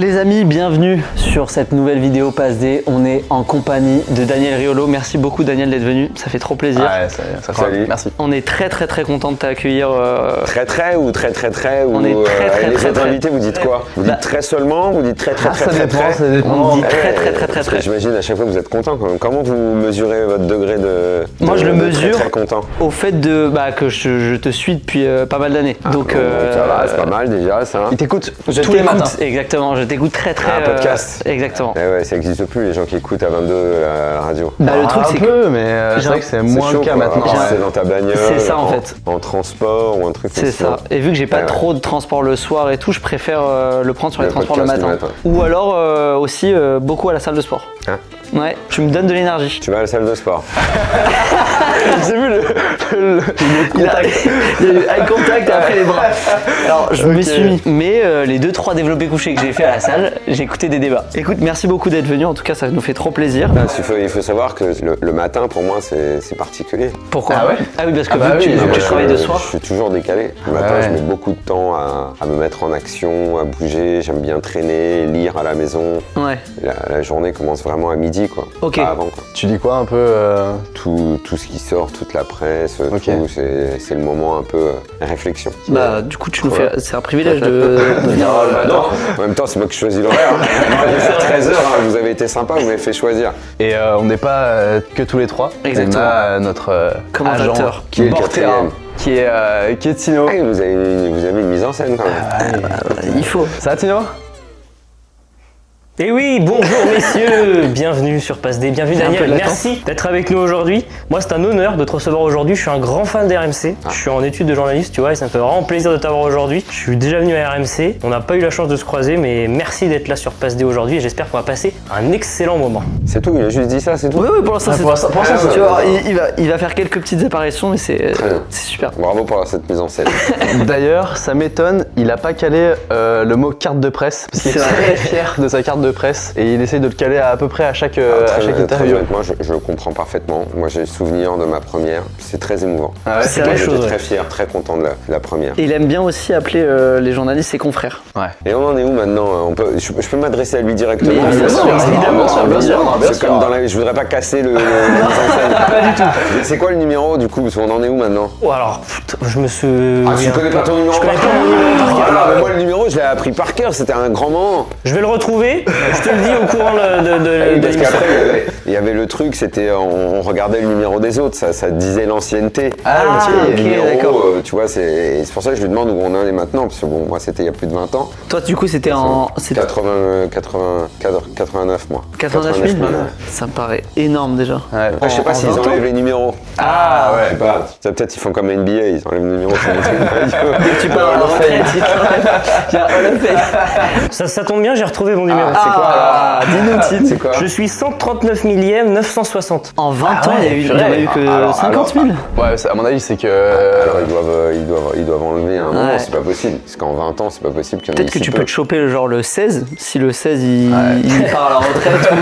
Les amis, bienvenue sur cette nouvelle vidéo Passe D. On est en compagnie de Daniel Riolo. Merci beaucoup Daniel d'être venu, ça fait trop plaisir. Ouais, ça Salut. Merci. On est très content de t'accueillir. Très ou très ou On est très les autres invités, vous dites quoi? Vous dites très seulement? Vous dites très Ça dépend. On dit Parce que j'imagine à chaque fois que vous êtes content quand même. Comment vous mesurez votre degré de Moi je le mesure très content? au fait que je te suis depuis pas mal d'années. Donc ça va, c'est pas mal déjà ça. Il t'écoute je tous les matins. t'écoute, exactement, je t'écoute très Un podcast. Exactement. Eh ouais, ça n'existe plus les gens qui écoutent à 22 à la radio. Bah, le truc un c'est que peu, mais c'est vrai que c'est moins chaud, le cas quoi. maintenant. C'est dans ta bagnole. C'est ça, en fait. En transport ou un truc comme c'est ça. Et vu que j'ai pas Ouais. trop de transport le soir et tout, je préfère le prendre sur les Le transports le podcast matin. le matin. Ou alors aussi beaucoup à la salle de sport. Hein? Ouais, tu me donnes de l'énergie. Tu vas à la salle de sport. J'ai vu Il a eu eye contact et après les bras. Alors je me suis mis. Mais les 2-3 développés couchés que j'ai fait à la salle, j'ai écouté des débats. Écoute, merci beaucoup d'être venu. En tout cas, ça nous fait trop plaisir. Il faut savoir que le matin, pour moi, c'est particulier. Pourquoi? Ah ouais? Ah oui, parce que Ah bah vu que oui, tu je- travailles de soir. Je suis toujours décalé. Le matin, ouais. je mets beaucoup de temps à me mettre en action, à bouger. J'aime bien traîner, lire à la maison. Ouais. La journée commence vraiment à midi, quoi. Ok. Pas avant, quoi. Tu dis quoi un peu Tout ce qui sort, toute la presse, Ok. tout, c'est le moment un peu réflexion. Bah du coup, tu nous Ouais. fais. C'est un privilège de venir. Non, en même temps, c'est moi qui choisis l'horaire. Il fait 13h, vous avez été sympa, vous m'avez fait choisir. Et on n'est pas que tous les trois. Exactement. On a notre Commentateur. agent Qui est le porteur, quatrième. qui est Tino. Ah, vous avez une mise en scène quand même. Il faut. Ça va Tino? Et oui, bonjour messieurs, bienvenue sur Passe D, bienvenue C'est un peu Daniel, de merci d'être avec nous aujourd'hui. Moi c'est un honneur de te recevoir aujourd'hui, je suis un grand fan d'RMC, je suis en études de journaliste, tu vois, et ça me fait vraiment plaisir de t'avoir aujourd'hui. Je suis déjà venu à RMC, on n'a pas eu la chance de se croiser, mais merci d'être là sur Passe D aujourd'hui et j'espère qu'on va passer un excellent moment. C'est tout, il a juste dit ça, c'est tout. Oui, pour l'instant, c'est pour l'instant, tu vois, il va faire quelques petites apparitions, mais c'est bien. super. Bravo pour cette mise en scène. D'ailleurs, ça m'étonne, il a pas calé le mot carte de presse, parce qu'il est C'est vrai. très fier de sa carte de presse, et il essaie de le caler à peu près à chaque interview. Moi, je le comprends parfaitement. Moi, j'ai le souvenir de ma première. C'est très émouvant. Ah ouais, C'est Moi, vrai, j'étais chose, très fier, très content de la première. Et il aime bien aussi appeler les journalistes ses confrères. ouais. Et on en est où maintenant? Je peux m'adresser à lui directement? Mais bien sûr, évidemment, bien sûr. C'est comme dans la... Je voudrais pas casser le mise en scène. Pas du tout. C'est quoi le numéro du coup? Parce qu'on en est où maintenant? Oh, alors, je me suis... Ah, tu connais pas ton numéro? Je connais pas mon numéro par cœur. Ah, mais moi, le numéro, je l'ai appris par cœur. C'était un grand moment. Je vais le retrouver, je te le dis au courant de Parce l'émission. qu'après, il y avait le truc, c'était on regardait le numéro des autres, ça disait l'ancienneté. Ah, ok, Le numéro, d'accord. tu vois, c'est pour ça que je lui demande où on en est maintenant, parce que bon, moi c'était il y a plus de 20 ans. Toi, du coup, c'était en 89 moi. 89 000. ouais. Ça me paraît énorme déjà. Ouais. Ah, je sais pas En s'ils 20 ans. enlèvent les numéros. Ah Je sais pas. Peut-être ils font comme NBA, ils enlèvent le numéro. Tu pars à la retraite. Il y a un effet. Ça tombe bien, j'ai retrouvé mon numéro. c'est quoi Ah, dis-nous, Tine. C'est quoi? Je suis 139 millième 960. En 20 ans, ouais, il y en a eu que alors, 50 000. Ouais, à mon avis, c'est que. Alors ils doivent enlever un moment, Ouais. c'est pas possible. Parce qu'en 20 ans, c'est pas possible qu'il y en ait Peut-être que si tu peu. peux te choper genre le 16, si le 16 il part à la retraite.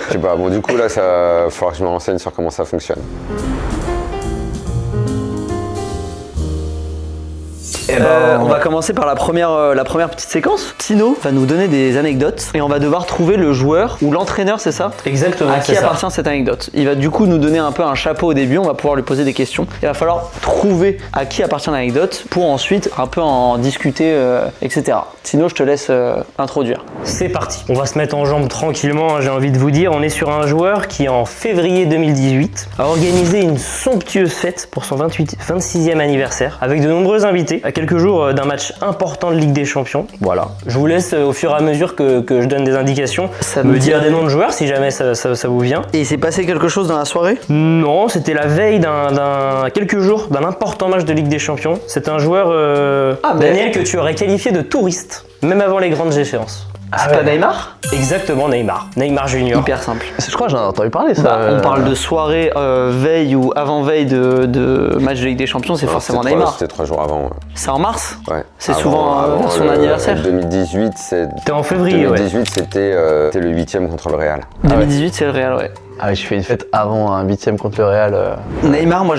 Je sais pas, bon du coup là, ça faudra que je me renseigne sur comment ça fonctionne. On va commencer par la première petite séquence. Tino va nous donner des anecdotes et on va devoir trouver le joueur ou l'entraîneur, c'est ça? Exactement, À qui c'est ça. appartient cette anecdote? Il va du coup nous donner un peu un chapeau au début, on va pouvoir lui poser des questions. Il va falloir trouver à qui appartient l'anecdote pour ensuite un peu en discuter, etc. Tino, je te laisse introduire. C'est parti. On va se mettre en jambes tranquillement, hein, j'ai envie de vous dire. On est sur un joueur qui, en février 2018, a organisé une somptueuse fête pour son 26e anniversaire, avec de nombreux invités, à quelques jours d'un match important de Ligue des Champions. Voilà. Je vous laisse, au fur et à mesure que je donne des indications, Ça me me dire dit- des noms de joueurs, si jamais ça vous vient. Et il s'est passé quelque chose dans la soirée? Non, c'était la veille quelques jours d'un important match de Ligue des Champions. C'est un joueur, Daniel, que tu aurais qualifié de touriste, même avant les grandes échéances. C'est pas Neymar? Exactement, Neymar Junior. Hyper simple. Je crois que j'en ai entendu parler ça. Bah, on parle de soirée veille ou avant-veille de match de Ligue des Champions, c'est Non, forcément c'était Neymar. C'était 3 jours avant. C'est en mars? Ouais. C'est souvent vers son anniversaire. 2018, C'était en février, ouais. 2018, c'était le 8e contre le Real. 2018, c'est le Real, ouais. Ah, je fais une fête avant un 8ème contre le Real. Neymar, moi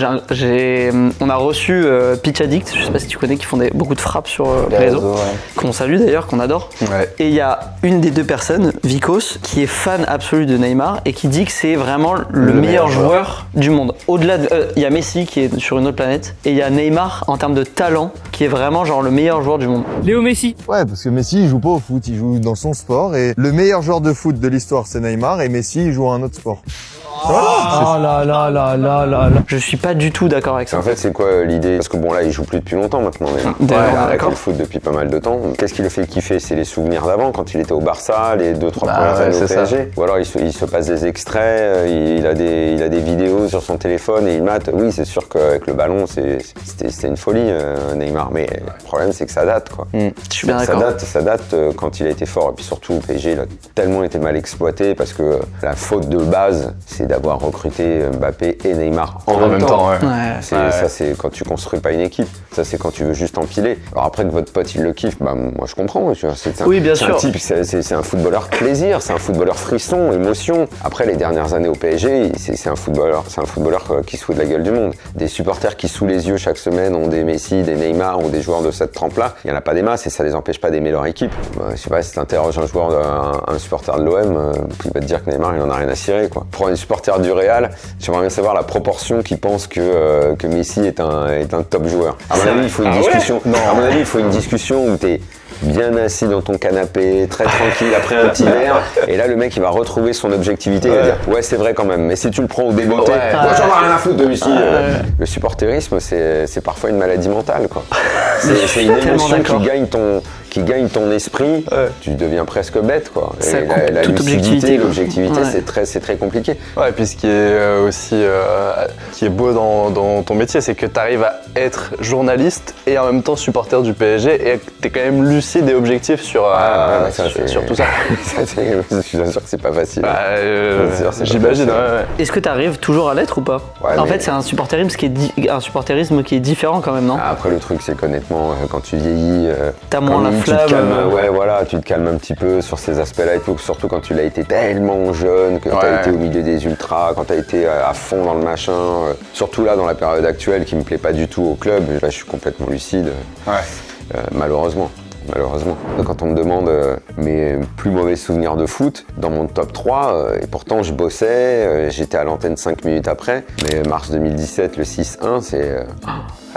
on a reçu Pitch Addict, je sais pas si tu connais, qui font beaucoup de frappes sur les réseaux, ouais. qu'on salue d'ailleurs, qu'on adore. Ouais. Et il y a une des deux personnes, Vikos, qui est fan absolu de Neymar et qui dit que c'est vraiment le meilleur joueur du monde. Au-delà de, il y a Messi qui est sur une autre planète et il y a Neymar en termes de talent qui est vraiment genre le meilleur joueur du monde. Léo Messi. Ouais, parce que Messi, il joue pas au foot, il joue dans son sport. Et le meilleur joueur de foot de l'histoire, c'est Neymar, et Messi, il joue à un autre sport. Je suis pas du tout d'accord avec ça. En fait, c'est quoi l'idée? Parce que bon, là, il joue plus depuis longtemps maintenant. Mais D'accord. il a arrêté le foot depuis pas mal de temps. Qu'est-ce qui le fait kiffer? C'est les souvenirs d'avant, quand il était au Barça, les 2-3 premières années au PSG. Ou alors, il se passe des extraits, il a des vidéos sur son téléphone et il mate. Oui, c'est sûr qu'avec le ballon, c'était une folie, Neymar. Mais le problème, c'est que ça date, quoi. Je suis bien d'accord. Ça date quand il a été fort. Et puis surtout, le PSG, il a tellement été mal exploité parce que la faute de base, c'est d'avoir recruté Mbappé et Neymar en même temps. Ouais. Ça, c'est quand tu construis pas une équipe. Ça, c'est quand tu veux juste empiler. Alors après que votre pote, il le kiffe, bah, moi, je comprends. Oui, bien sûr. C'est un footballeur plaisir, c'est un footballeur frisson, émotion. Après, les dernières années au PSG, c'est un footballeur qui se fout de la gueule du monde. Des supporters qui, sous les yeux, chaque semaine, ont des Messi, des Neymar ou des joueurs de cette trempe-là. Il n'y en a pas des masses et ça les empêche pas d'aimer leur équipe. Bah, je sais pas, si t'interroges un supporter de l'OM, il va te dire que Neymar, il en a rien à cirer, quoi. Pour un supporter du Real, j'aimerais bien savoir la proportion qui pense que Messi est un top joueur. À mon avis, il faut une discussion. À mon avis, il faut une discussion où t'es bien assis dans ton canapé, très tranquille, après un petit verre, et là le mec il va retrouver son objectivité, il va dire ouais c'est vrai quand même, mais si tu le prends au débeauté, moi j'en ai rien à foutre de Messi. Le supporterisme c'est parfois une maladie mentale, quoi. C'est une émotion qui gagne ton esprit, tu deviens presque bête, quoi. Ça Et coupe la toute lucidité, l'objectivité, Ouais. c'est très compliqué. Ouais, et puis ce qui est aussi qui est beau dans ton métier, c'est que tu arrives à être journaliste et en même temps supporter du PSG et tu es quand même lucide et objectif sur tout ça. Je suis sûr que c'est pas facile. J'imagine, ouais. Est-ce que tu arrives toujours à l'être ou pas? Ouais, En mais- fait, c'est un supporterisme qui est différent quand même, non? Après, le truc, c'est qu'honnêtement, quand tu vieillis, T'as moins la tu flamme. te calmes, ouais, voilà, tu te calmes un petit peu sur ces aspects-là et tout, surtout quand tu l'as été tellement jeune, que t'as été au milieu des ultras, quand t'as été à fond dans le machin, surtout là, dans la période actuelle qui me plaît pas du tout au club, là, je suis complètement lucide, malheureusement. Quand on me demande mes plus mauvais souvenirs de foot, dans mon top 3, et pourtant je bossais, j'étais à l'antenne 5 minutes après, mais mars 2017, le 6-1, c'est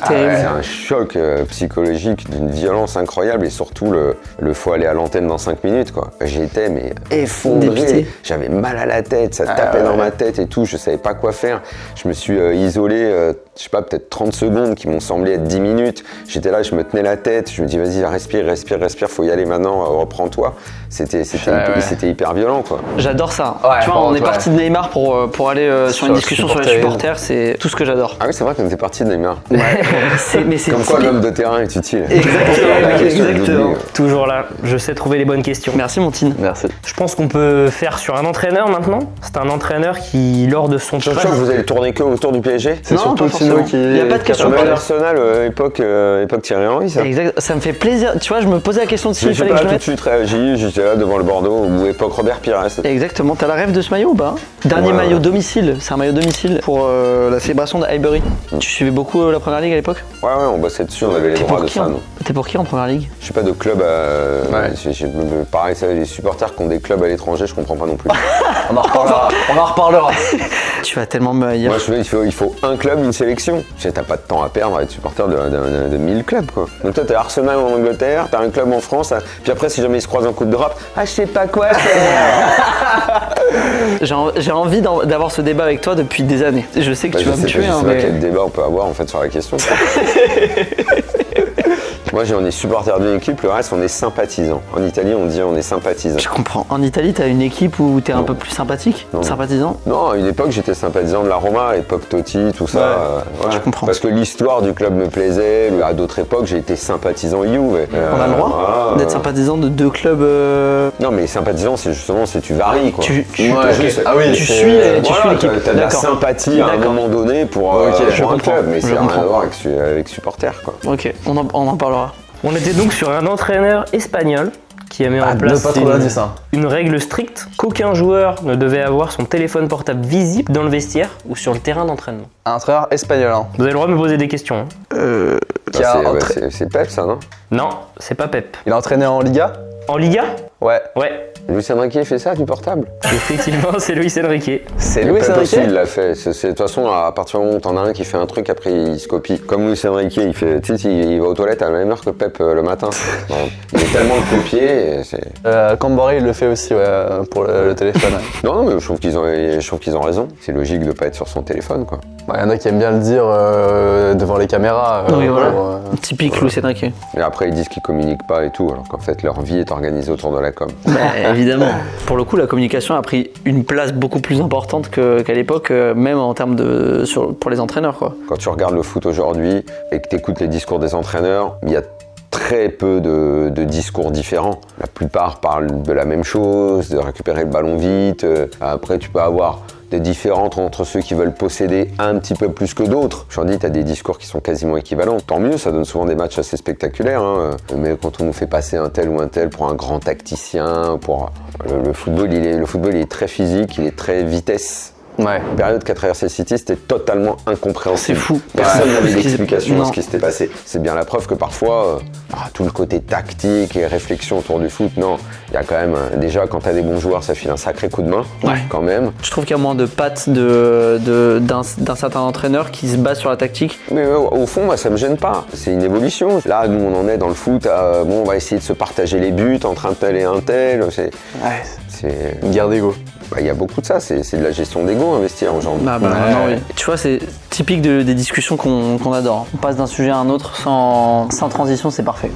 un choc psychologique d'une violence incroyable et surtout le faut aller à l'antenne dans 5 minutes, quoi. J'étais mais effondré, Dépité. j'avais mal à la tête, ça tapait dans ma tête et tout, je savais pas quoi faire. Je me suis isolé, je sais pas, peut-être 30 secondes qui m'ont semblé être 10 minutes. J'étais là, je me tenais la tête, je me dis vas-y, respire, faut y aller maintenant, reprends-toi. C'était hyper violent, quoi. J'adore ça. Ouais, Tu vois, on est ouais. parti de Neymar pour aller sur une le discussion sur les supporterisme. supporters, c'est tout ce que j'adore. Ah oui, c'est vrai qu'on était parti de Neymar. Mais c'est Comme quoi typique. l'homme de terrain est utile. Exactement. Toujours là, je sais trouver les bonnes questions. Merci Montine. Merci. Je pense qu'on peut faire sur un entraîneur maintenant. C'est un entraîneur qui, lors de son Je suis sûr que vous allez tourner que autour du PSG. C'est Non, surtout pas Tino forcément. qui. Il y a pas de question. Sur Arsenal, époque Thierry Henry, ça. Exact. Ça me fait plaisir. Tu vois, je me posais la question de Je s'il suis fallait pas que je là le tout de mette. suite réagi, j'étais là devant le Bordeaux, ou époque Robert Pires. Exactement. T'as la rêve de ce maillot ou pas? Dernier Ouais. maillot domicile. C'est un maillot domicile pour la célébration de Highbury. Tu suivais beaucoup la première ligue à l'époque? Ouais, on bossait dessus, on avait les T'es droits pour de qui ça, en- nous. T'es pour qui en première ligue? Je suis pas de club pareil, ça, les supporters qui ont des clubs à l'étranger, je comprends pas non plus. On en reparlera. Tu vas tellement me haïr. Moi, je veux, il faut un club, une sélection. Tu sais, t'as pas de temps à perdre à être supporter de 1000 clubs, quoi. Donc toi, t'es Arsenal en Angleterre, t'as un club en France, puis après, si jamais ils se croisent en Coupe d'Europe, je sais pas quoi faire. J'ai envie d'avoir ce débat avec toi depuis des années. Je sais que tu vas me tuer, Je hein, sais pas mais... quel débat on peut avoir en fait sur la question. Moi, on est supporter d'une équipe, le reste, on est sympathisant. En Italie, on dit on est sympathisant. Je comprends. En Italie, t'as une équipe où t'es un Non. peu plus sympathique, Non. sympathisant. Non, à une époque, j'étais sympathisant de la Roma, à l'époque Totti, tout ça. je comprends. Parce que l'histoire du club me plaisait. À d'autres époques, j'ai été sympathisant Juve. On a le droit d'être sympathisant de deux clubs. Non, mais sympathisant, c'est justement, tu varies, quoi. Tu Ouais, juste- ah oui, tu c'est- suis l'équipe. T'as de la D'accord. sympathie à un D'accord. moment donné pour je un comprends. club, mais Je c'est rien comprends. à voir avec supporter, quoi. Ok, on en parlera. On était donc sur un entraîneur espagnol qui a mis en Ne place pas trop d'indices, hein. une règle stricte qu'aucun joueur ne devait avoir son téléphone portable visible dans le vestiaire ou sur le terrain d'entraînement. Un entraîneur espagnol, hein. Vous avez le droit de me poser des questions. Hein. Qui a C'est Pep, ça, non? Non, c'est pas Pep. Il a entraîné en Liga? En Liga? Ouais. Ouais, Luis Enrique fait ça, du portable? effectivement, c'est Luis Enrique. C'est Et Luis Pep aussi, Enrique? il l'a fait. De toute façon, à partir du moment où t'en as un qui fait un truc, après il se copie. Comme Luis Enrique, il fait, tu sais, il va aux toilettes à la même heure que Pep le matin. Bon, il est tellement copié. Cambori, il le fait aussi, ouais, pour le téléphone. Ouais. Non, mais je trouve qu'ils ont raison. C'est logique de pas être sur son téléphone, quoi. Bah, y en a qui aiment bien le dire devant les caméras. Oui, voilà. pour, Typique Luis Enrique. Et après, ils disent qu'ils communiquent pas et tout, alors qu'en fait, leur vie est organisée autour de la com. Bah, évidemment. Pour le coup, la communication a pris une place beaucoup plus importante qu'à l'époque, même en termes pour les entraîneurs, quoi. Quand tu regardes le foot aujourd'hui et que tu écoutes les discours des entraîneurs, il y a très peu de discours différents. La plupart parlent de la même chose, de récupérer le ballon vite. Après, tu peux avoir des différences entre ceux qui veulent posséder un petit peu plus que d'autres. Je dis, tu as des discours qui sont quasiment équivalents. Tant mieux, ça donne souvent des matchs assez spectaculaires. Hein. Mais quand on nous fait passer un tel ou un tel pour un grand tacticien, le football, il est très physique, il est très vitesse. Ouais. La période qu'a traversé City, c'était totalement incompréhensible. C'est fou. Personne n'avait Ouais. d'explication à Non. ce qui s'était passé. C'est bien la preuve que parfois, tout le côté tactique et réflexion autour du foot, non. Il y a quand même, déjà, quand t'as des bons joueurs, ça file un sacré coup de main, quand même. Je trouve qu'il y a moins de pattes d'un certain entraîneur qui se base sur la tactique. Mais au fond, moi, ça me gêne pas. C'est une évolution. Là, nous, on en est dans le foot. Bon, on va essayer de se partager les buts entre un tel et un tel. C'est Une guerre d'ego. il y a beaucoup de ça. C'est de la gestion d'ego, investir aujourd'hui. Bah, non, oui. Tu vois, c'est typique des discussions qu'on adore. On passe d'un sujet à un autre sans transition, c'est parfait.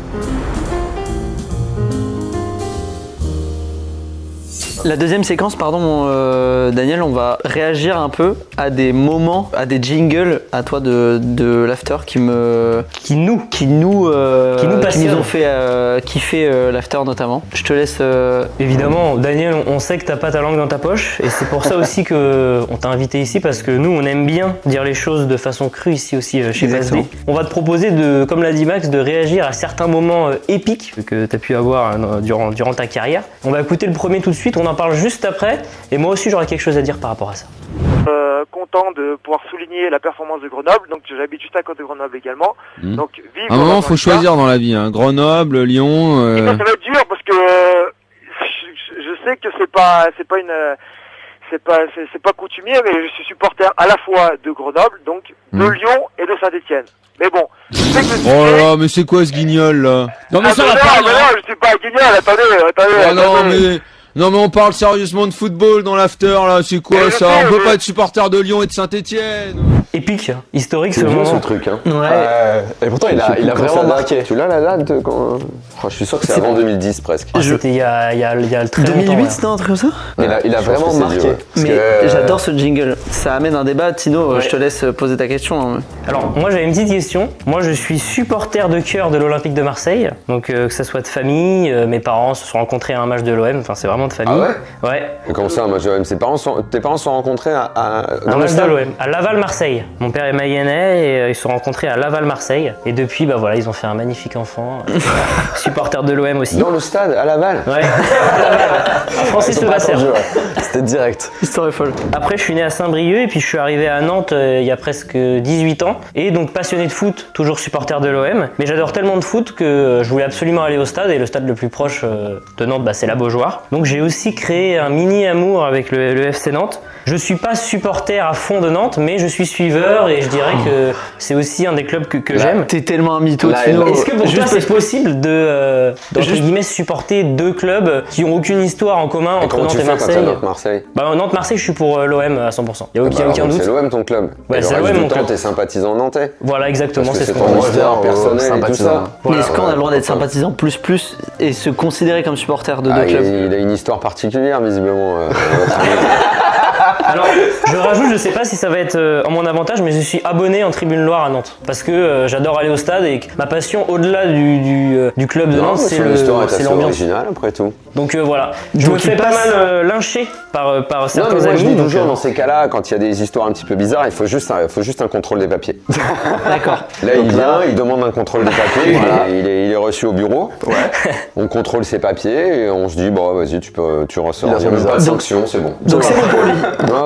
La deuxième séquence, pardon Daniel, on va réagir un peu à des moments, à des jingles à toi de l'after qui nous passionnent. ont fait kiffer l'after notamment. Je te laisse. Évidemment, Daniel, on sait que t'as pas ta langue dans ta poche et c'est pour ça aussi qu'on t'a invité ici parce que nous, on aime bien dire les choses de façon crue ici aussi chez Exactement. PSD. On va te proposer, comme l'a dit Max, de réagir à certains moments épiques que t'as pu avoir durant ta carrière. On va écouter le premier tout de suite, on en parle juste après et moi aussi j'aurai quelque chose à dire par rapport à ça. Content de pouvoir souligner la performance de Grenoble, donc j'habite juste à côté de Grenoble également. Donc vive À un moment, faut choisir dans la vie, hein. Grenoble, Lyon. Ça va être dur parce que je sais que c'est pas coutumier, mais je suis supporter à la fois de Grenoble, donc de Lyon et de Saint-Etienne. Mais bon, je sais que Oh là là, mais c'est quoi ce guignol là? Non mais ça va pas, non, je suis pas guignol, attendez. Oh non mais on parle sérieusement de football dans l'after là, c'est quoi Mais je ça? sais, On peut mais- pas être supporter de Lyon et de Saint-Etienne. Épique, historique ce C'est vieux, moment. ce truc, hein. Ouais. Et pourtant, il a Quand vraiment ça date. marqué. Tu l'as la date de quand Je suis sûr que c'est avant 2010 presque. C'était il y a très longtemps. 2008, ouais. c'était un truc comme ça. Il a Je pense vraiment que c'est marqué. vieux, ouais. Parce Mais que, j'adore ce jingle. Ça amène un débat. Tino, Ouais. je te laisse poser ta question. Hein. Alors moi j'avais une petite question. Moi je suis supporter de cœur de l'Olympique de Marseille. Donc que ça soit de famille, mes parents se sont rencontrés à un match de l'OM. Enfin c'est vraiment de famille. Ah ouais Ouais. Et comme ça, moi, tes parents se sont rencontrés Un dans le match de stade. l'OM, à Laval-Marseille. Mon père est mayennais et ils se sont rencontrés à Laval-Marseille. Et depuis, bah voilà, ils ont fait un magnifique enfant. Supporter de l'OM aussi. Dans le stade, à Laval. Ouais. À Laval. À Francis Levasseur. C'était direct. L'histoire est folle. Après, je suis né à Saint-Brieuc et puis je suis arrivé à Nantes il y a presque 18 ans. Et donc passionné de foot, toujours supporter de l'OM. Mais j'adore tellement de foot que je voulais absolument aller au stade. Et le stade le plus proche de Nantes, bah, c'est la Beaujoire. Donc j'ai aussi créé un mini amour avec le FC Nantes. Je suis pas supporter à fond de Nantes, mais je suis suiveur et je dirais que c'est aussi un des clubs que j'aime. T'es tellement un mytho, Là, Tino. Est-ce que pour toi Juste c'est possible de entre Juste- guillemets supporter deux clubs qui ont aucune histoire en commun Et entre comment Nantes tu et fais quand t'as Marseille? Nantes-Marseille Bah Nantes-Marseille, je suis pour l'OM à 100%. Il y a aucun, Bah, aucun alors, doute. C'est l'OM ton club. Ouais, Et le c'est reste l'OM, du mon temps, club. t'es sympathisant nantais. Voilà, exactement, Parce que c'est ce c'est qu'on ton dit. histoire personnelle et tout ça. Mais est-ce qu'on a le droit d'être Voilà. sympathisant plus et se considérer comme supporter de deux Ah, clubs? il a une histoire particulière, visiblement. Alors, je rajoute, je sais pas si ça va être en mon avantage, mais je suis abonné en Tribune Loire à Nantes. Parce que j'adore aller au stade et que ma passion, au-delà du club de Nantes, c'est l'ambiance. Original après tout. Donc voilà, je me fais pas mal lyncher par certains moi, amis. je dis toujours dans ces cas-là, quand il y a des histoires un petit peu bizarres, il faut juste un contrôle des papiers. D'accord. Là, il vient, il demande un contrôle des papiers, il est reçu au bureau. On contrôle ses papiers et on se dit, bon, vas-y, tu ressors. Il n'y a même pas de sanction, c'est bon. Donc c'est bon pour lui.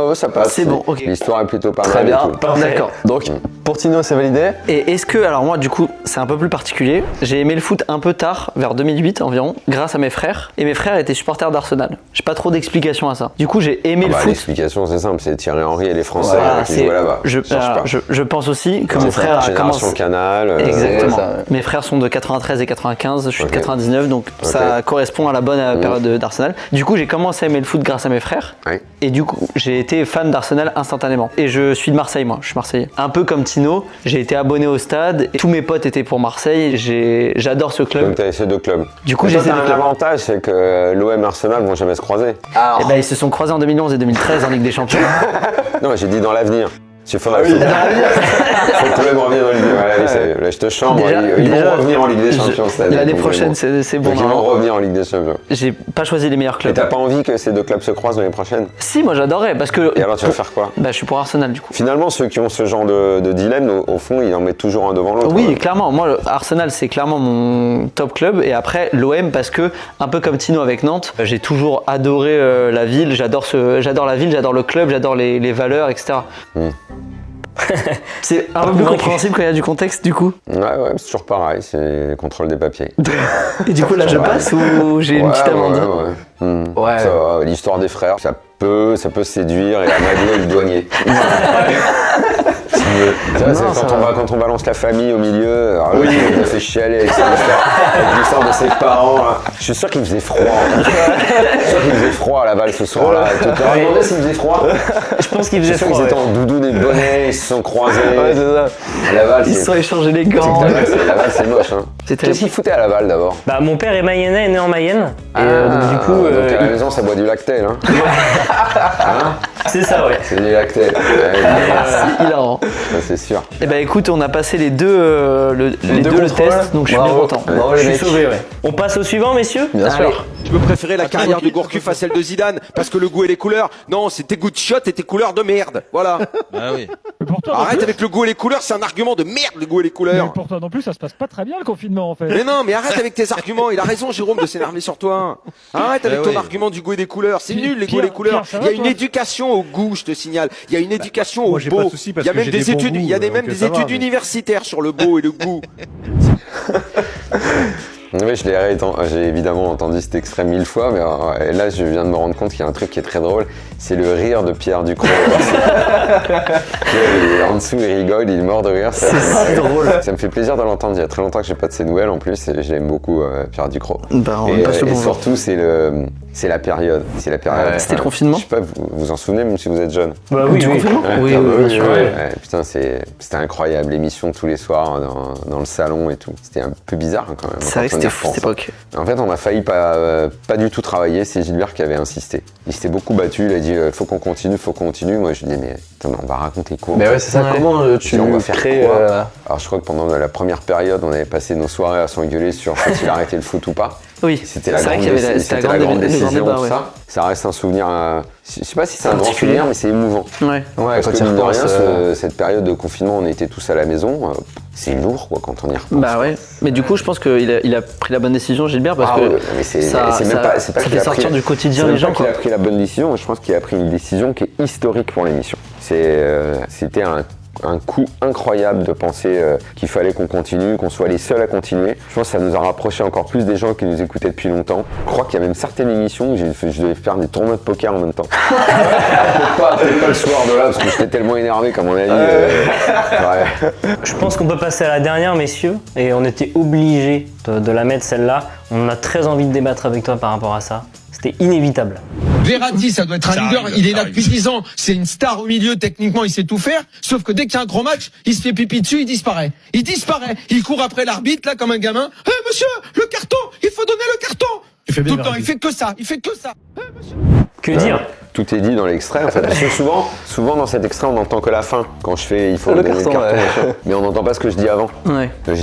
Ouais, ça passe. C'est bon, ok. L'histoire est plutôt pas Très mal. bien. Et tout. D'accord. Donc, pour Tino, c'est validé. Et est-ce que, alors moi du coup, c'est un peu plus particulier. J'ai aimé le foot un peu tard, vers 2008 environ, grâce à mes frères. Et mes frères étaient supporters d'Arsenal. J'ai pas trop d'explications à ça. Du coup, j'ai aimé le foot. L'explication, c'est simple, c'est Thierry Henry et les Français qui jouent là-bas. Je pense aussi que mon frère a commencé. Canal. Exactement. ça, ouais. Mes frères sont de 93 et 95, je suis de 99, donc ça correspond à la bonne période d'Arsenal. Du coup, j'ai commencé à aimer le foot grâce à mes frères. Ouais. Et du coup, j'ai été fan d'Arsenal instantanément. Et je suis de Marseille, moi. Je suis marseillais. Un peu comme Tino, j'ai été abonné au stade. Et tous mes potes étaient pour Marseille. J'adore ce club. Donc, tu as ces deux clubs. Du coup, j'ai j'ai un ces deux clubs. avantage, c'est que l'OM et Arsenal vont jamais se croiser. Et ben, ils se sont croisés en 2011 et 2013 en Ligue des Champions. Non, j'ai dit dans l'avenir. Faut quand même revenir en Ligue des Champions. Là, je te chambre. Ils vont revenir en Ligue des Champions cette année. L'année prochaine, c'est bon. Donc, ils vont revenir en Ligue des Champions. J'ai pas choisi les meilleurs Et clubs. t'as pas envie que ces deux clubs se croisent l'année prochaine? Si, moi j'adorais parce que. Et alors, tu vas faire quoi? Bah, je suis pour Arsenal du coup. Finalement, ceux qui ont ce genre de dilemme, au fond, ils en mettent toujours un devant l'autre. Oui, clairement. Moi, Arsenal, c'est clairement mon top club. Et après, l'OM, parce que, un peu comme Tino avec Nantes, j'ai toujours adoré la ville. J'adore la ville, j'adore le club, j'adore les valeurs, etc. C'est un peu plus compréhensible quand il y a du contexte, du coup. Ouais, c'est toujours pareil, c'est le contrôle des papiers. Et du coup, là, je passe ou j'ai une petite amende? Ouais. Ça va, l'histoire des frères, ça peut séduire et amadouer le douanier. Quand on balance la famille au milieu, alors oui, il a fait chialer avec l'histoire de ses parents. Là. Je suis sûr qu'il faisait froid. Je suis sûr qu'il faisait froid à Laval ce soir-là. Tu te demandais s'il faisait froid? Je pense qu'il faisait Je suis sûr froid. qu'ils étaient en doudoune et bonnet, ils se sont croisés. Ouais, c'est ça. À Laval, Ils se sont échangés les gants. Laval, c'est moche. Hein. Qu'est-ce qu'il foutait à Laval d'abord? Bah, mon père est mayennais, est né en Mayenne. Et donc, du coup. Donc à la maison, ça boit du Lactel. Hein. C'est ça, ouais. C'est du Lactel. C'est hilarant. Ça, c'est sûr. Et bah écoute, on a passé les deux le test, donc je suis bien content. Bravo, Je les suis mecs. sauvé, ouais. On passe au suivant, messieurs? Bien sûr. Tu peux préférer la carrière de Gourcuff à celle de Zidane parce que le goût et les couleurs. Non, c'est tes goûts de chiottes et tes couleurs de merde. Voilà. Ah oui. Arrête avec le goût et les couleurs, c'est un argument de merde, le goût et les couleurs. Mais pour toi non plus, ça se passe pas très bien le confinement en fait. Mais non, mais arrête avec tes arguments. Il a raison, Jérôme, de s'énerver sur toi. Arrête avec ton argument du goût et des couleurs. C'est nul, les goûts et les couleurs. Pierre, ça Il y a va, une toi éducation au goût, je te signale. Il y a une éducation au moi, j'ai pas beau. de souci parce Il y a que même j'ai des des bons études, il y a goûts, même donc des ça va, études mais- universitaires sur le beau et le goût. Oui, j'ai évidemment entendu cet extrait 1000 fois, mais là, je viens de me rendre compte qu'il y a un truc qui est très drôle, c'est le rire de Pierre Ducrot. En dessous, il rigole, il est mort de rire. C'est drôle. Ça me fait plaisir de l'entendre. Il y a très longtemps que j'ai pas de ses nouvelles en plus, et je l'aime beaucoup, Pierre Ducrot. Bah, on passe le Et bonjour. surtout, c'est la période. C'est la période. C'était le confinement? Je sais pas, vous vous en souvenez, même si vous êtes jeune. Bah oui, Du oui. confinement? Oui, bien sûr. Putain, c'était incroyable, l'émission tous les soirs dans le salon et tout. C'était un peu bizarre hein, quand même. C'est vrai que quand on y c'était fou repense. cette époque. En fait, on a failli pas du tout travailler, c'est Gilbert qui avait insisté. Il s'était beaucoup battu, il a dit faut qu'on continue, faut qu'on continue. Moi, je lui ai dit mais attends, mais on va raconter quoi? Mais ouais, c'est ça. Ouais. Comment tu on va faire crées quoi Alors, je crois que pendant la première période, on avait passé nos soirées à s'engueuler sur faut-il arrêter le foot ou pas. Oui, C'était la c'est vrai grande, qu'il y avait c'était la grande le décision, débat, tout ouais. ça. Ça reste un souvenir. Je sais pas si c'est un grand Particulier. souvenir, mais c'est émouvant. Ouais. Ouais, Parce quand que tu mine de repenses, rien, cette période de confinement, on était tous à la maison. C'est lourd, quoi, quand on y repense. Bah ouais, mais du coup je pense qu'il a pris la bonne décision Gilbert parce Ah que ouais, mais c'est ça même pas fait qu'il a sortir pris- du quotidien c'est les même pas gens qu'il quoi. a pris la bonne décision, je pense qu'il a pris une décision qui est historique pour l'émission. C'était un coup incroyable de penser qu'il fallait qu'on continue, qu'on soit les seuls à continuer. Je pense que ça nous a rapproché encore plus des gens qui nous écoutaient depuis longtemps. Je crois qu'il y a même certaines émissions où je devais faire des tournois de poker en même temps. Peut-être pas le soir de là, parce que j'étais tellement énervé, comme on a dit. Ouais. Je pense qu'on peut passer à la dernière, messieurs, et on était obligés de la mettre celle-là. On a très envie de débattre avec toi par rapport à ça. C'était inévitable. Verratti, ça doit être un leader, il est là depuis 10 ans, c'est une star au milieu, techniquement il sait tout faire, sauf que dès qu'il y a un gros match, il se fait pipi dessus, il disparaît. Il court après l'arbitre là comme un gamin. Monsieur, le carton, il faut donner le carton. Tout le temps, il fait que ça. Que dire? tout est dit dans l'extrait en fait. Parce que souvent dans cet extrait on n'entend que la fin. Quand je fais il faut Le donner carton, ouais. machin. Mais on n'entend pas ce que je dis avant. Ouais. Je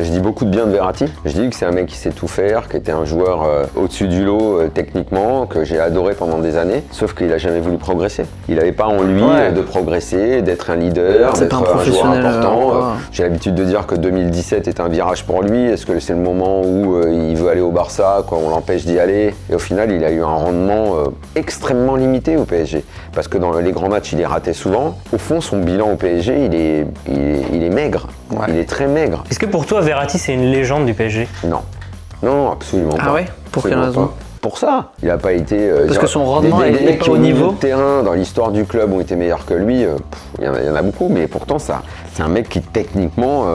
dis beaucoup de bien de Verratti. Je dis que c'est un mec qui sait tout faire, qui était un joueur au-dessus du lot techniquement, que j'ai adoré pendant des années. Sauf qu'il a jamais voulu progresser. Il n'avait pas en lui de progresser, d'être un leader, C'est d'être pas un un joueur professionnel, important. J'ai l'habitude de dire que 2017 est un virage pour lui. Est-ce que c'est le moment où il veut aller au Barça, quoi, on l'empêche d'y aller? Et au final, il a eu un rendement extrêmement limité au PSG. Parce que dans les grands matchs, il est raté souvent. Au fond, son bilan au PSG, il est maigre. Ouais. Il est très maigre. Est-ce que pour toi, Verratti, c'est une légende du PSG? Non. Non, absolument pas. Ah ouais? Pour quelle Absolument raison? pas. Pour ça, il n'a pas été. Parce que son rendement des est mecs pas qui au au niveau. de terrain dans l'histoire du club ont été meilleurs que lui. Il y en a beaucoup, mais pourtant c'est un mec qui techniquement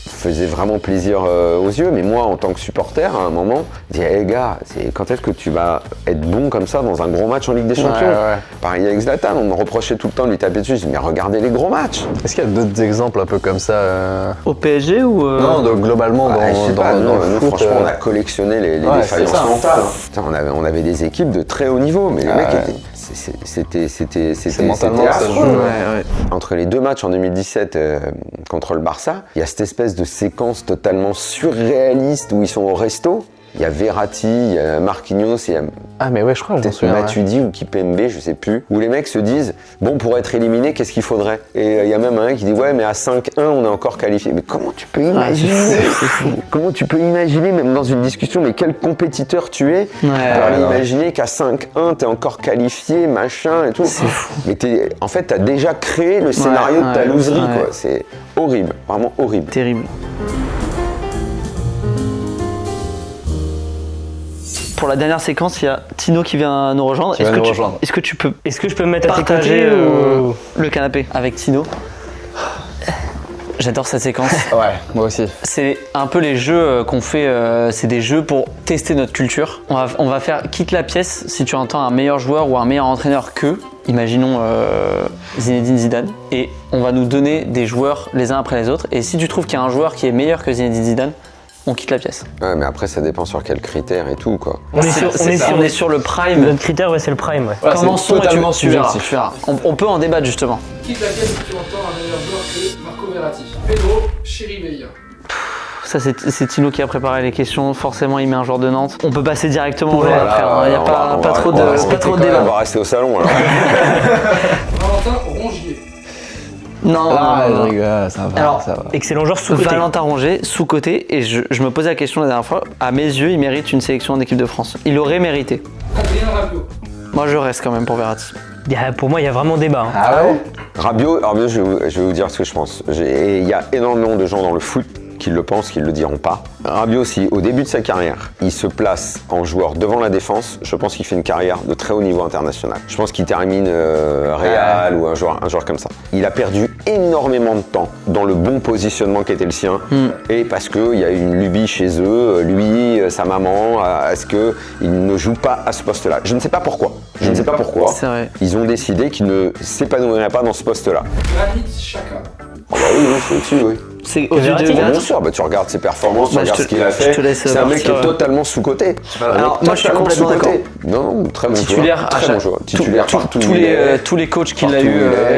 faisait vraiment plaisir aux yeux. Mais moi, en tant que supporter, à un moment, je dis, hey, gars, quand est-ce que tu vas être bon comme ça dans un gros match en Ligue des Champions? Ouais. Pareil avec Zlatan, on me reprochait tout le temps de lui taper dessus. Je dis, mais regardez les gros matchs. Est-ce qu'il y a d'autres exemples un peu comme ça Au PSG ou Non, globalement dans, Je sais dans, pas, dans nous, le foot. franchement, on a collectionné les Ouais, défaillances c'est ça. mentales. Putain, on avait des équipes de très haut niveau, mais les mecs c'était mentalement que ça se affreux. joue. Entre les deux matchs en 2017 contre le Barça, il y a cette espèce de séquence totalement surréaliste où ils sont au resto. Il y a Verratti, il y a Marquinhos, il y a Ah mais ouais, je crois que je m'en peut-être souviens. ouais. Matuidi ou Kipembe, je sais plus, où les mecs se disent bon, pour être éliminé, qu'est-ce qu'il faudrait? Et il y a même un qui dit ouais, mais à 5-1 on est encore qualifié. Mais comment tu peux imaginer? Comment tu peux imaginer, même dans une discussion, mais quel compétiteur tu es pour imaginer qu'à 5-1 t'es encore qualifié, machin et tout. C'est fou. Mais en fait t'as déjà créé le scénario de ta loserie, quoi. C'est horrible, vraiment horrible. Terrible. Pour la dernière séquence, il y a Tino qui vient nous rejoindre. Qui va nous rejoindre. Est-ce que tu peux Est-ce que je peux me mettre à tes partager côtés ou... le canapé avec Tino? J'adore cette séquence. Ouais, moi aussi. C'est un peu les jeux qu'on fait, c'est des jeux pour tester notre culture. On va faire quitte la pièce si tu entends un meilleur joueur ou un meilleur entraîneur que, imaginons Zinedine Zidane, et on va nous donner des joueurs les uns après les autres. Et si tu trouves qu'il y a un joueur qui est meilleur que Zinedine Zidane, on quitte la pièce. Ouais, mais après ça dépend sur quels critères et tout, quoi. On est sur le prime. Notre critère, ouais, c'est le prime. Ouais. Voilà, Commençons, c'est totalement tu verras, subjectif. tu verras. On peut en débattre justement. Quitte la pièce si tu entends un meilleur joueur que Marco Verratti. Pedro Chirivella. Ça, c'est Tino qui a préparé les questions. Forcément, il met un joueur de Nantes. On peut passer directement au Voilà, frère. Il n'y a pas trop de débat. On va rester au salon alors. Valentin Rongier. Non, Ah, non, non. je rigole, ça va, Alors, ça va. Excellent joueur sous-côté. Valentin Rongier, sous-côté, et je me posais la question la dernière fois, à mes yeux, il mérite une sélection en équipe de France. Il aurait mérité. Adrien Rabiot. Moi, je reste quand même pour Verratti. Pour moi, il y a vraiment débat. Hein. Ah ouais? Rabiot, je vais vous dire ce que je pense. Et il y a énormément de gens dans le foot qui le pensent, qui ne le diront pas. Rabiot, si au début de sa carrière, il se place en joueur devant la défense, je pense qu'il fait une carrière de très haut niveau international. Je pense qu'il termine Real ou un joueur comme ça. Il a perdu énormément de temps dans le bon positionnement qui était le sien, et parce qu'il y a une lubie chez eux, lui, sa maman, à ce qu'il ne joue pas à ce poste-là. Je ne sais pas pourquoi. Je ne sais pas pourquoi. C'est vrai. Ils ont décidé qu'il ne s'épanouirait pas dans ce poste-là. Granit Xhaka. Oh bah oui, c'est au-dessus, oui. C'est aux yeux de Verratti, Bien Verratti. sûr, bah tu regardes ses performances, tu Bah, regardes je ce qu'il a te fait. laisse C'est un mec qui partir, est totalement sous-coté. Alors, moi, je suis Totalement complètement sous-coté. Non, très bon Titulaire joueur. à Très chaque- bon joueur. Titulaire partout. tous les coachs qu'il a eu,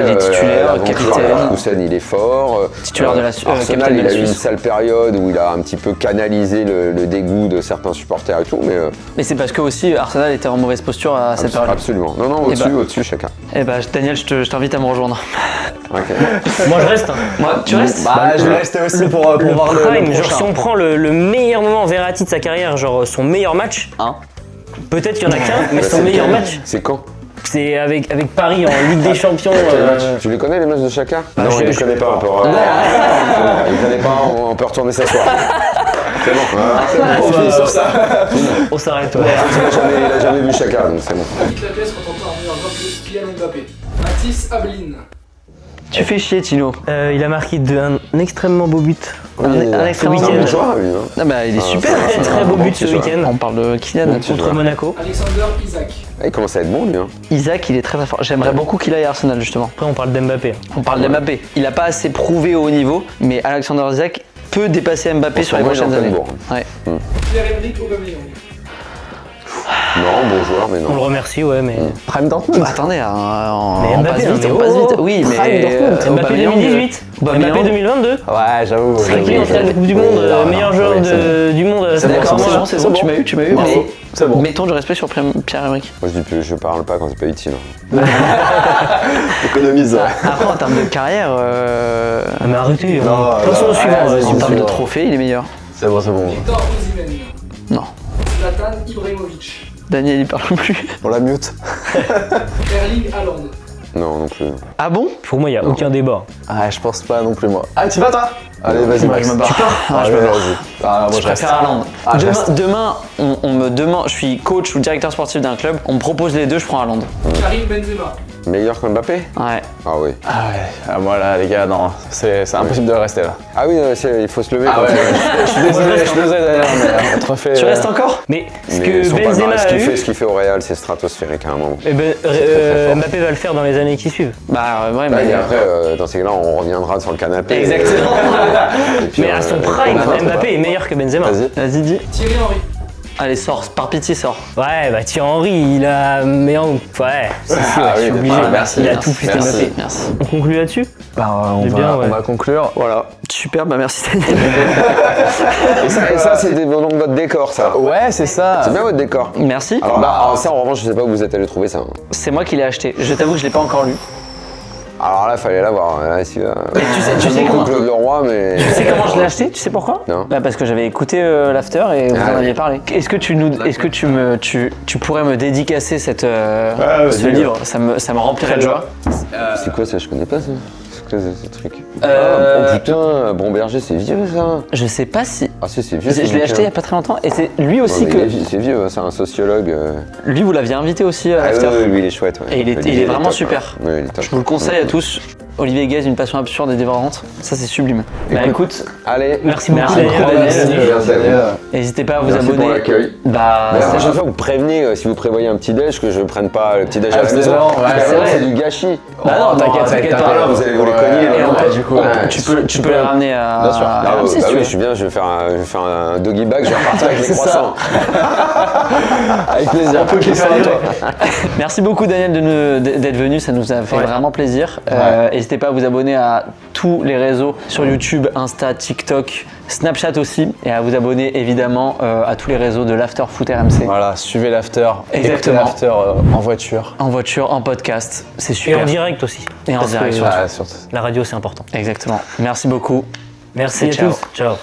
il est titulaire, capitaine. Leverkusen, il est fort. Titulaire de la Arsenal, capitaine de il la a eu une Suisse. sale période où il a un petit peu canalisé le dégoût de certains supporters et tout, mais Mais c'est parce que aussi Arsenal était en mauvaise posture à cette période. absolument. Non, non, Eh bah- au-dessus, chacun. Eh bah, Daniel, je t'invite à me rejoindre. Ok. Moi, je reste. Hein. Moi, tu restes? Bah, je vais rester aussi pour voir le prime, genre prochain. si on prend le meilleur moment Verratti de sa carrière, genre son meilleur match, peut-être qu'il y en a qu'un, mais son meilleur match, C'est quand? c'est avec Paris en Ligue des Champions. Tu les connais les matchs de chacun? Bah, Non, je- il les connaît pas. Il connaît pas, on peut retourner s'asseoir. C'est bon. On finit sur ça. On s'arrête. Ouais. Il a jamais vu chacun, donc c'est bon. Quitte la pièce quand on entend un meilleur joueur que Kylian Mbappé. Mathis Ablin. Tu fais chier, Tino. Il a marqué un extrêmement beau but. Un extrêmement week-end. bon joueur, lui. Ah bah, il est super. Très très beau but ce petit joueur. week-end On parle de Kylian là-dessus. contre Monaco. Alexander Isaac. Il commence à être bon, lui. Isaac, il est très très fort. J'aimerais beaucoup qu'il aille à Arsenal justement. Après, on parle d'Mbappé. On parle d'Mbappé. Il a pas assez prouvé au haut niveau, mais Alexander Isaac peut dépasser Mbappé sur les moi, il est prochaines en pleine années. bourre. Ouais. Pierre-Emerick Aubameyang. Non, bon joueur, mais On le non. remercie, ouais, mais. Prime Dortmund. Bah, attendez, Mais on Mbappé, passe vite, mais on passe oh, vite. Oui, mais Prime Dortmund. Mbappé Aubameyang, 2018, Aubameyang. Mbappé 2022. Ouais, j'avoue. Qui en finale de Coupe du Monde, meilleur joueur du monde. C'est bon, moi. c'est bon, tu m'as eu. Bravo. Mais C'est bon. mettons du respect sur Pierre-Emerick. Moi, je dis plus, je parle pas quand c'est pas utile. Économise. Après, en termes de carrière, Ah, mais arrêtez. Non, Passons au suivant. vas-y, en vas-y. termes de trophées, il est meilleur. C'est bon, c'est bon. Victor Osimhen. Non. Zlatan Ibrahimovic. Daniel, il parle plus. On la mute. Erling Haaland. Non, non plus. Ah bon? Pour moi, il n'y a aucun débat. Ah, je pense pas non plus, moi. Ah, tu vas, toi? Allez, vas-y, Moi, Max. je me barre. Tu pars? Ah, je me barre. vas-y. Ah, moi, Je je reste. préfère Haaland. Ah, je reste. Demain, on me demande, je suis coach ou directeur sportif d'un club, on me propose les deux, je prends Haaland. Karim Benzema. Meilleur que Mbappé? Ouais. Ah oui. Ah ouais. Ah, moi, là, les gars, non. C'est impossible de rester là. Ah oui, il faut se lever. Ah quand ouais, tu- je suis désolé d'ailleurs, mais on te refait. Tu restes encore? Mais ce Mais que ils sont pas Benzema mal. a eu, Ce qu'il fait au Real, c'est stratosphérique à un moment. eh ben, très fort. Mbappé va le faire dans les années qui suivent. Bah ouais, Et mais. après, dans ces cas-là, on reviendra sur le canapé. Exactement. Et puis, Mais à son prime, Mbappé est meilleur que Benzema. Vas-y. Vas-y, dis. Thierry Henry. Allez, sors, par pitié, sors. Ouais, bah Thierry Henry, il a. Mais ouais, c'est sûr, Ah je suis oui, obligé. ah, merci, il a merci, tout plus merci. Mbappé. Merci. On conclut là-dessus? Bah, C'est bien, ouais. on va conclure. Voilà. Super, bah merci Daniel. Et ça c'est donc votre décor, ça. Ouais, c'est ça. C'est bien votre décor. Merci. Alors ça, en revanche, je sais pas où vous êtes allé trouver ça. C'est moi qui l'ai acheté. Je t'avoue que je l'ai pas encore lu. Alors là, fallait l'avoir. Là, celui-là. tu sais comment- Club de Roi, mais. Tu sais comment je l'ai acheté? Tu sais pourquoi? Non. Bah parce que j'avais écouté l'after et vous Ah en ouais. aviez parlé. Est-ce que tu pourrais me dédicacer ce vas-y, livre? Ça me remplirait de joie. C'est quoi ça? Je connais pas ça. C'est quoi ce truc? Euh, Oh putain, Bromberger, c'est vieux ça. Je sais pas si. Ah si, c'est vieux. Je l'ai acheté il y a pas très longtemps et c'est lui aussi Ouais, que. mais c'est vieux, c'est un sociologue. Lui, vous l'aviez invité aussi à Ah l'after. oui, lui, il est chouette. Ouais. Et il est Olivier, vraiment top, super. Ouais. Ouais, il est top. Je vous le conseille à tous. Olivier Guez, une passion absurde et dévorante. Ça, c'est sublime. Bah écoute, Allez, Merci beaucoup, Merci Daniel. beaucoup, Daniel. Merci à vous. n'hésitez pas à vous Merci abonner. pour l'accueil. Bah, Mais la c'est- prochaine fois, vous prévenez si vous prévoyez un petit déj que je prenne pas le petit déj à la c'est maison. vrai, Parce que ouais, c'est alors, vrai. c'est du gâchis. Bah non, t'inquiète pas. Là, vous allez vous les cogner. Et là. en fait, du coup, tu peux les ramener à. Bien sûr. à Ah, Ramsey, si bah tu oui, veux. je suis bien, je vais faire un doggy bag, je vais repartir avec les C'est ça. croissants. Avec plaisir. Merci beaucoup Daniel d'être venu, ça nous a fait vraiment plaisir. N'hésitez pas à vous abonner à tous les réseaux sur YouTube, Insta, TikTok, Snapchat aussi, et à vous abonner évidemment à tous les réseaux de l'After Foot RMC. Voilà, suivez l'after. Exactement. Écoutez l'after en voiture. En voiture, en podcast, c'est Et super. en direct aussi. Et en Parce direct que surtout. Ah, surtout. La radio, c'est important. Exactement. Merci beaucoup. Merci Et à ciao. tous. Ciao.